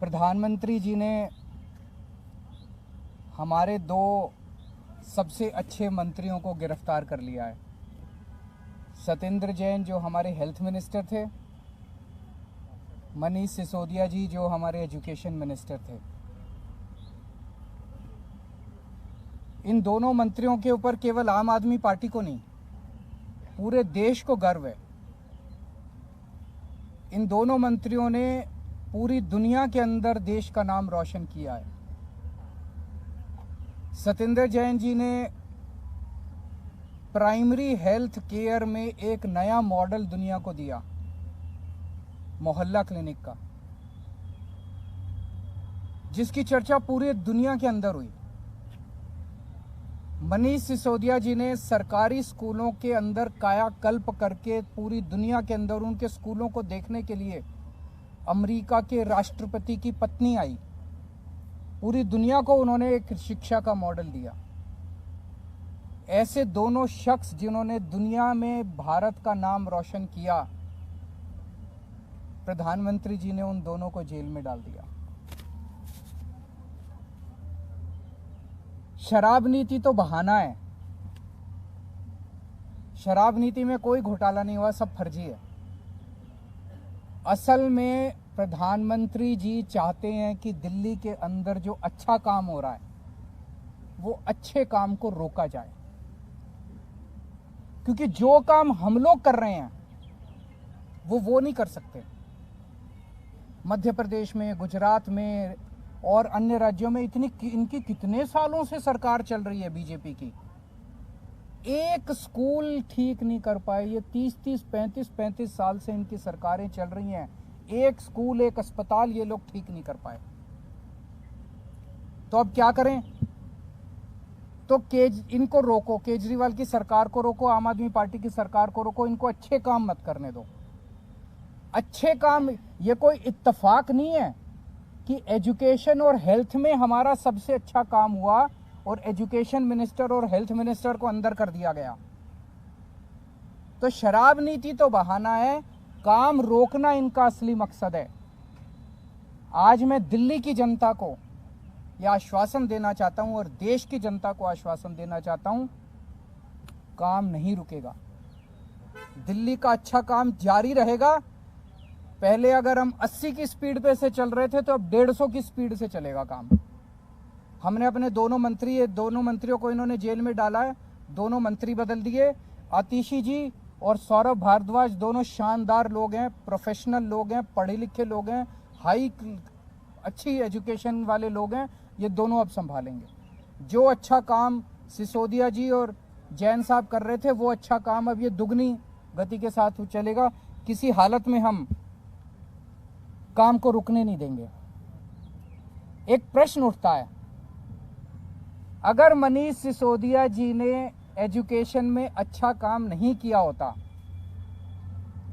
प्रधानमंत्री जी ने हमारे दो सबसे अच्छे मंत्रियों को गिरफ्तार कर लिया है। सत्येंद्र जैन जो हमारे हेल्थ मिनिस्टर थे, मनीष सिसोदिया जी जो हमारे एजुकेशन मिनिस्टर थे। इन दोनों मंत्रियों के ऊपर केवल आम आदमी पार्टी को नहीं, पूरे देश को गर्व है। इन दोनों मंत्रियों ने पूरी दुनिया के अंदर देश का नाम रोशन किया है। सत्येंद्र जैन जी ने प्राइमरी हेल्थ केयर में एक नया मॉडल दुनिया को दिया, मोहल्ला क्लिनिक का, जिसकी चर्चा पूरी दुनिया के अंदर हुई। मनीष सिसोदिया जी ने सरकारी स्कूलों के अंदर कायाकल्प करके पूरी दुनिया के अंदर उनके स्कूलों को देखने के लिए अमेरिका के राष्ट्रपति की पत्नी आई। पूरी दुनिया को उन्होंने एक शिक्षा का मॉडल दिया। ऐसे दोनों शख्स जिन्होंने दुनिया में भारत का नाम रोशन किया, प्रधानमंत्री जी ने उन दोनों को जेल में डाल दिया। शराब नीति तो बहाना है। शराब नीति में कोई घोटाला नहीं हुआ, सब फर्जी है। असल में प्रधानमंत्री जी चाहते हैं कि दिल्ली के अंदर जो अच्छा काम हो रहा है वो अच्छे काम को रोका जाए, क्योंकि जो काम हम लोग कर रहे हैं वो नहीं कर सकते। मध्य प्रदेश में, गुजरात में और अन्य राज्यों में इनकी कितने सालों से सरकार चल रही है बीजेपी की, एक स्कूल ठीक नहीं कर पाए। ये 30-30, 35-35 साल से इनकी सरकारें चल रही हैं, एक स्कूल, एक अस्पताल ये लोग ठीक नहीं कर पाए। तो अब क्या करें? तो इनको रोको, केजरीवाल की सरकार को रोको, आम आदमी पार्टी की सरकार को रोको, इनको अच्छे काम मत करने दो। अच्छे काम, ये कोई इत्तेफाक नहीं है कि एजुकेशन और हेल्थ में हमारा सबसे अच्छा काम हुआ और एजुकेशन मिनिस्टर और हेल्थ मिनिस्टर को अंदर कर दिया गया। तो शराब नीति तो बहाना है, काम रोकना इनका असली मकसद है। आज मैं दिल्ली की जनता को यह आश्वासन देना चाहता हूं और देश की जनता को आश्वासन देना चाहता हूं, काम नहीं रुकेगा। दिल्ली का अच्छा काम जारी रहेगा। पहले अगर हम 80 की स्पीड पे से चल रहे थे तो अब 150 की स्पीड से चलेगा काम। हमने अपने दोनों मंत्रियों को इन्होंने जेल में डाला है, दोनों मंत्री बदल दिए। आतिशी जी और सौरभ भारद्वाज दोनों शानदार लोग हैं, प्रोफेशनल लोग हैं, पढ़े लिखे लोग हैं, अच्छी एजुकेशन वाले लोग हैं। ये दोनों अब संभालेंगे। जो अच्छा काम सिसोदिया जी और जैन साहब कर रहे थे वो अच्छा काम अब ये दुगनी गति के साथ चलेगा। किसी हालत में हम काम को रुकने नहीं देंगे। एक प्रश्न उठता है, अगर मनीष सिसोदिया जी ने एजुकेशन में अच्छा काम नहीं किया होता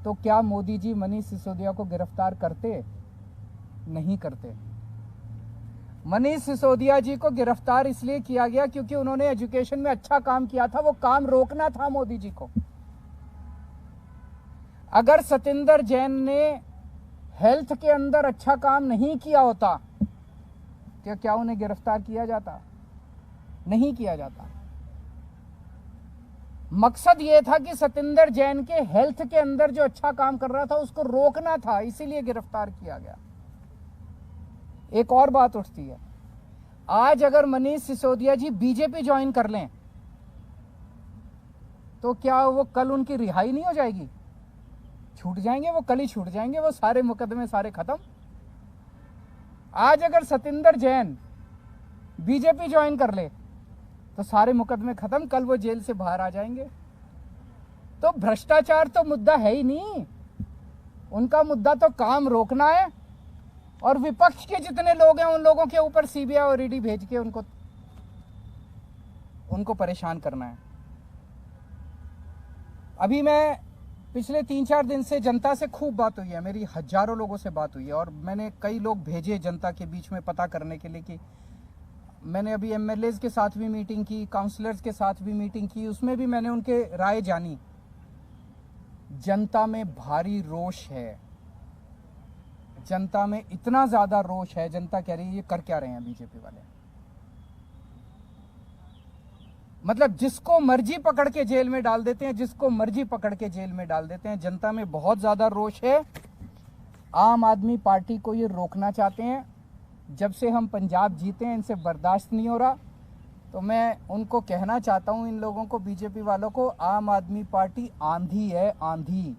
तो क्या मोदी जी मनीष सिसोदिया को गिरफ्तार करते? नहीं करते। मनीष सिसोदिया जी को गिरफ्तार इसलिए किया गया क्योंकि उन्होंने एजुकेशन में अच्छा काम किया था, वो काम रोकना था मोदी जी को। अगर सत्येंद्र जैन ने हेल्थ के अंदर अच्छा काम नहीं किया होता तो क्या उन्हें गिरफ्तार किया जाता? नहीं किया जाता। मकसद यह था कि सत्येंद्र जैन के हेल्थ के अंदर जो अच्छा काम कर रहा था उसको रोकना था, इसीलिए गिरफ्तार किया गया। एक और बात उठती है, आज अगर मनीष सिसोदिया जी बीजेपी ज्वाइन कर लें तो क्या वो कल उनकी रिहाई नहीं हो जाएगी? छूट जाएंगे वो, कल ही छूट जाएंगे वो, सारे मुकदमे सारे खत्म। आज अगर सत्येंद्र जैन बीजेपी ज्वाइन कर ले तो सारे मुकदमे खत्म, कल वो जेल से बाहर आ जाएंगे। तो भ्रष्टाचार तो मुद्दा है ही नहीं, उनका मुद्दा तो काम रोकना है और विपक्ष के जितने लोग हैं उन लोगों के ऊपर सीबीआई और ईडी भेज के उनको परेशान करना है। अभी मैं पिछले 3-4 दिन से जनता से खूब बात हुई है, मेरी हजारों लोगों से बात हुई है और मैंने कई लोग भेजे जनता के बीच में पता करने के लिए कि मैंने अभी एमएलएज के साथ भी मीटिंग की, काउंसलर्स के साथ भी मीटिंग की, उसमें भी मैंने उनके राय जानी। जनता में भारी रोष है, जनता में इतना ज्यादा रोष है, जनता कह रही है ये कर क्या रहे हैं बीजेपी वाले। मतलब जिसको मर्जी पकड़ के जेल में डाल देते हैं, जिसको मर्जी पकड़ के जेल में डाल देते हैं। जनता में बहुत ज्यादा रोष है। आम आदमी पार्टी को ये रोकना चाहते हैं। जब से हम पंजाब जीते हैं इनसे बर्दाश्त नहीं हो रहा। तो मैं उनको कहना चाहता हूं, इन लोगों को, बीजेपी वालों को, आम आदमी पार्टी आंधी है, आंधी।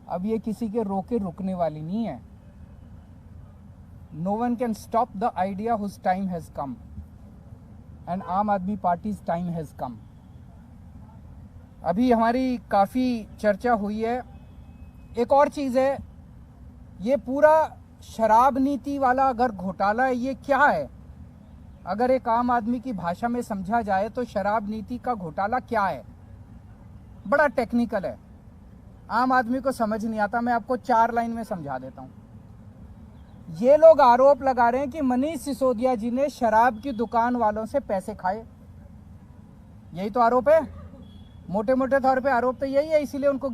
अब ये किसी के रोके रुकने वाली नहीं है। No one can stop the idea whose time has come and Aam Aadmi parties time has कम। अभी हमारी काफी चर्चा हुई है। एक और चीज है, ये पूरा शराब नीति वाला अगर घोटाला है, ये क्या है? अगर एक आम आदमी की भाषा में समझा जाए तो शराब नीति का घोटाला क्या है? बड़ा टेक्निकल है, आम आदमी को समझ नहीं आता। मैं आपको 4 लाइन में समझा देता हूं। ये लोग आरोप लगा रहे हैं कि मनीष सिसोदिया जी ने शराब की दुकान वालों से पैसे खाए। यही तो आरोप है, मोटे मोटे तौर पे आरोप तो यही है। इसीलिए उनको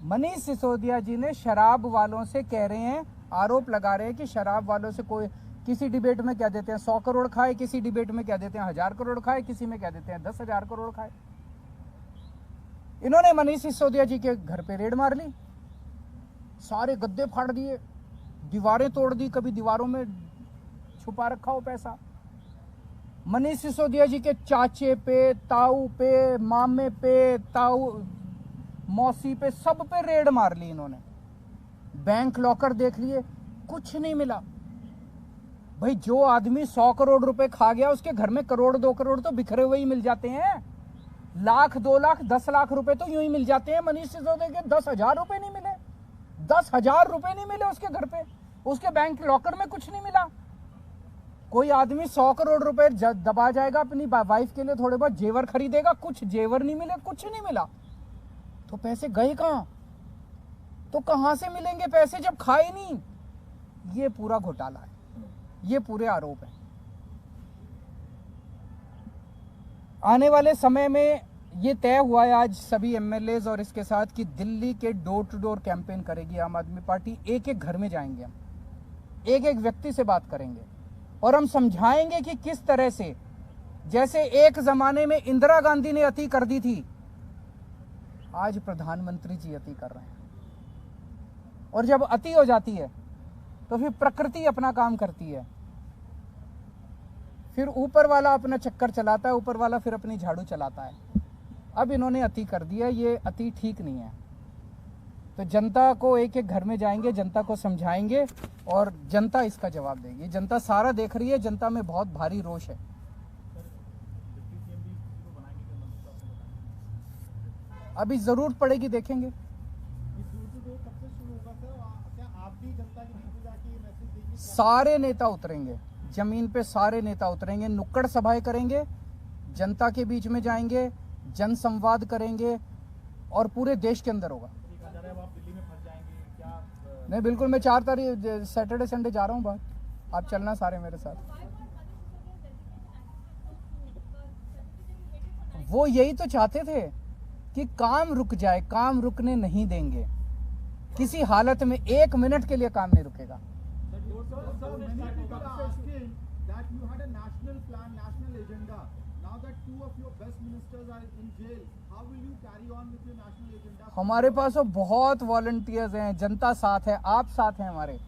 मनीष सिसोदिया जी ने शराब वालों से कह रहे हैं, आरोप लगा रहे हैं कि शराब वालों से कोई, किसी डिबेट में क्या देते हैं 100 करोड़ खाए, किसी डिबेट में क्या देते हैं 1000 करोड़ खाए, किसी में क्या देते हैं 10,000 करोड़ खाए। इन्होंने मनीष सिसोदिया जी के घर पे रेड मार ली, सारे गद्दे फाड़ दिए, दीवारें तोड़ दी, कभी दीवारों में छुपा रखा हो पैसा। मनीष सिसोदिया जी के चाचे पे, ताऊ पे, मामे पे, ताऊ मौसी पे, सब पे रेड मार ली इन्होंने। बैंक लॉकर देख लिए, कुछ नहीं मिला। भाई जो आदमी 100 करोड़ रुपए खा गया, उसके घर में करोड़ 2 करोड़ तो बिखरे हुए ही मिल जाते हैं। लाख 2 लाख 10 लाख रुपए तो यूं ही मिल जाते हैं। मनीष सिसोदिया के 10,000 रुपए नहीं मिले, 10,000 रुपए नहीं मिले उसके घर पे, उसके बैंक लॉकर में कुछ नहीं मिला। कोई आदमी 100 करोड़ रुपए दबा जाएगा, अपनी वाइफ के लिए थोड़े बहुत जेवर खरीदेगा, कुछ जेवर नहीं मिले, कुछ नहीं मिला, तो पैसे गए कहां? तो कहां से मिलेंगे पैसे जब खाए नहीं? ये पूरा घोटाला है, ये पूरे आरोप है। आने वाले समय में ये तय हुआ है आज सभी एमएलएज और इसके साथ कि दिल्ली के डोर टू डोर कैंपेन करेगी आम आदमी पार्टी। एक एक घर में जाएंगे हम, एक एक व्यक्ति से बात करेंगे और हम समझाएंगे कि किस तरह से, जैसे एक जमाने में इंदिरा गांधी ने अति कर दी थी, आज प्रधानमंत्री जी अति कर रहे हैं। और जब अति हो जाती है तो फिर प्रकृति अपना काम करती है, फिर ऊपर वाला अपना चक्कर चलाता है, ऊपर वाला फिर अपनी झाड़ू चलाता है। अब इन्होंने अति कर दिया, ये अति ठीक नहीं है। तो जनता को एक एक घर में जाएंगे, जनता को समझाएंगे और जनता इसका जवाब देगी। जनता सारा देख रही है, जनता में बहुत भारी रोष है। अभी जरूरत पड़ेगी, देखेंगे। सारे नेता उतरेंगे जमीन पे, सारे नेता उतरेंगे, नुक्कड़ सभाएं करेंगे, जनता के बीच में जाएंगे, जन संवाद करेंगे और पूरे देश के अंदर होगा। नहीं, बिल्कुल, मैं 4 तारीख सैटरडे संडे जा रहा हूँ बाहर, आप चलना सारे मेरे साथ। वो यही तो चाहते थे कि काम रुक जाए, काम रुकने नहीं देंगे किसी हालत में, 1 मिनट के लिए काम नहीं रुकेगा। हमारे पास तो बहुत वॉलंटियर्स हैं, जनता साथ है, आप साथ हैं हमारे।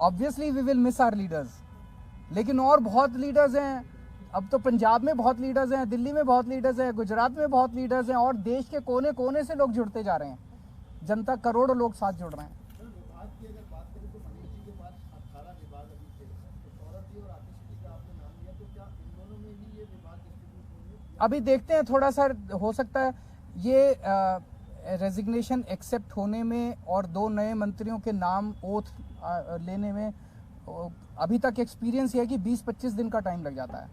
Obviously we will miss our leaders, लेकिन और बहुत लीडर्स हैं। अब तो पंजाब में बहुत लीडर्स हैं, दिल्ली में बहुत लीडर्स हैं, गुजरात में बहुत लीडर्स हैं, और देश के कोने कोने से लोग जुड़ते जा रहे हैं। जनता, करोड़ों लोग साथ जुड़ रहे हैं। अभी देखते हैं, थोड़ा सा हो सकता है ये रेजिग्नेशन एक्सेप्ट होने में और 2 नए मंत्रियों के नाम ओथ लेने में अभी तक एक्सपीरियंस ये है कि 20-25 दिन का टाइम लग जाता है।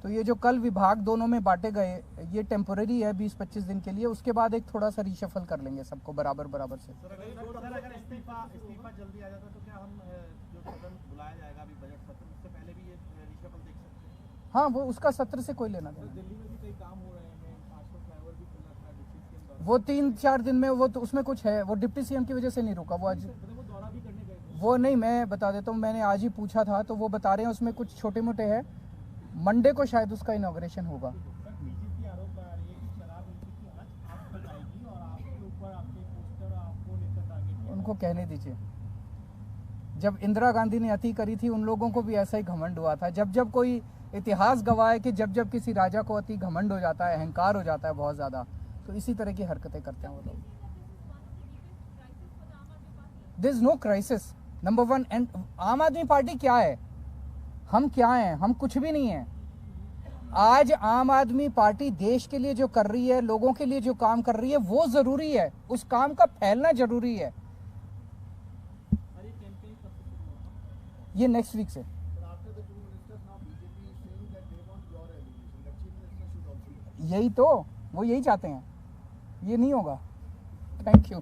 तो ये जो कल विभाग दोनों में बांटे गए, ये टेम्पोररी है 20-25 दिन के लिए, उसके बाद एक थोड़ा सा रीशफल कर लेंगे सबको बराबर बराबर से। अगर इस्तीफा जल्दी आ जाता तो क्या हम जो सदन बुलाया जाएगा अभी बजट सत्र, उससे पहले भी ये रीशफल देख सकते हैं? हाँ, वो उसका सत्र से कोई लेना देना। दिल्ली में भी कई काम हो रहे हैं, आजकल फ्लाईओवर भी खुला था डिप्टी सीएम, वो 3-4 दिन में, वो तो उसमें कुछ है, वो डिप्टी सीएम की वजह से नहीं रुका, वो आज वो नहीं, मैं बता देता हूँ, मैंने आज ही पूछा था तो वो बता रहे हैं उसमें कुछ छोटे मोटे हैं, मंडे को शायद उसका इनॉग्रेशन होगा। सर बीजेपी आरोप लगा रही है कि शराब नीति की आंच आप पर आएगी और आपके ऊपर आपके पोस्टर आपको लेकर टारगेट किया। उनको कहने दीजिए, जब इंदिरा गांधी ने अति करी थी उन लोगों को भी ऐसा ही घमंड हुआ था। जब जब कोई इतिहास गवाह है कि जब जब किसी राजा को अति घमंड हो जाता है, अहंकार हो जाता है बहुत ज़्यादा, तो इसी तरह की हरकतें करते हैं वो लोग। This is no crisis number one. And Aam Aadmi party क्या है, हम क्या हैं? हम कुछ भी नहीं हैं। आज आम आदमी पार्टी देश के लिए जो कर रही है, लोगों के लिए जो काम कर रही है, वो जरूरी है, उस काम का फैलना जरूरी है। ये नेक्स्ट वीक से। यही तो, वो यही चाहते हैं, ये नहीं होगा। Thank you.